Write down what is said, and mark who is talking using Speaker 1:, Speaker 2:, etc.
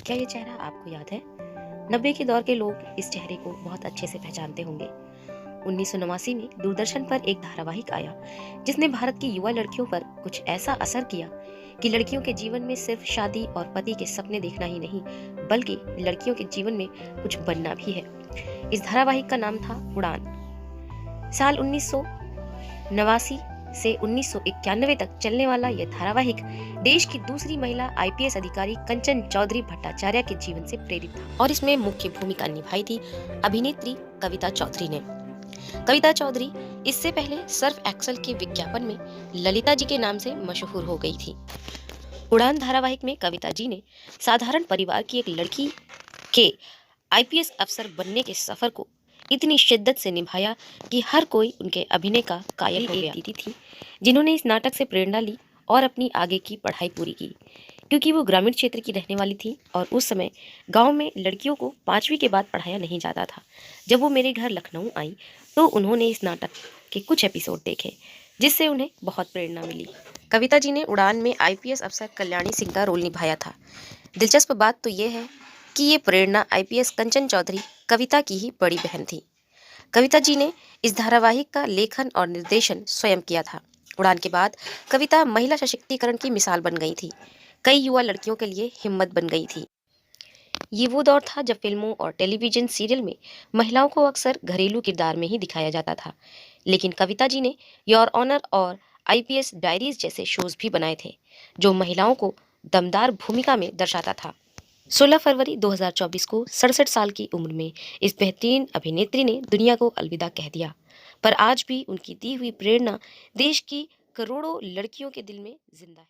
Speaker 1: क्या ये चेहरा आपको याद है? 90 के दौर के लोग इस चेहरे को बहुत अच्छे से पहचानते होंगे। 1989 में दूरदर्शन पर एक धारावाहिक आया जिसने भारत की युवा लड़कियों पर कुछ ऐसा असर किया कि लड़कियों के जीवन में सिर्फ शादी और पति के सपने देखना ही नहीं, बल्कि लड़कियों के जीवन में कुछ बनना भी है। इस धारावाहिक का नाम था उड़ान। साल 1989 से 1991 तक चलने वाला यह धारावाहिक देश की दूसरी महिला आईपीएस अधिकारी कंचन चौधरी भट्टाचार्य के जीवन से प्रेरित था और इसमें मुख्य भूमिका निभाई थी अभिनेत्री कविता चौधरी ने। कविता चौधरी इससे पहले सर्फ एक्सेल के विज्ञापन में ललिता जी के नाम से मशहूर हो गई थी। उड़ान धारावाहिक में कविता जी ने साधारण परिवार की एक लड़की के आईपीएस अफसर बनने के सफर को इतनी शिद्दत से निभाया कि हर कोई उनके अभिनय का कायल हो गया। दीदी थी जिन्होंने इस नाटक से प्रेरणा ली और अपनी आगे की पढ़ाई पूरी की, क्योंकि वो ग्रामीण क्षेत्र की रहने वाली थी और उस समय गांव में लड़कियों को 5वीं के बाद पढ़ाया नहीं जाता था। जब वो मेरे घर लखनऊ आई तो उन्होंने इस नाटक के कुछ एपिसोड देखे जिससे उन्हें बहुत प्रेरणा मिली। कविता जी ने उड़ान में आईपीएस अफसर कल्याणी सिंह का रोल निभाया था। दिलचस्प बात तो ये है कि ये प्रेरणा आईपीएस कंचन चौधरी कविता की ही बड़ी बहन थी। कविता जी ने इस धारावाहिक का लेखन और निर्देशन स्वयं किया था। उड़ान के बाद कविता महिला सशक्तिकरण की मिसाल बन गई थी। कई युवा लड़कियों के लिए हिम्मत बन गई थी। ये वो दौर था जब फिल्मों और टेलीविजन सीरियल में महिलाओं को अक्सर घरेलू किरदार में ही दिखाया जाता था, लेकिन कविता जी ने योर ऑनर और आईपीएस डायरीज जैसे शोज भी बनाए थे जो महिलाओं को दमदार भूमिका में दर्शाता था। 16 फरवरी 2024 को 67 साल की उम्र में इस बेहतरीन अभिनेत्री ने दुनिया को अलविदा कह दिया, पर आज भी उनकी दी हुई प्रेरणा देश की करोड़ों लड़कियों के दिल में जिंदा है।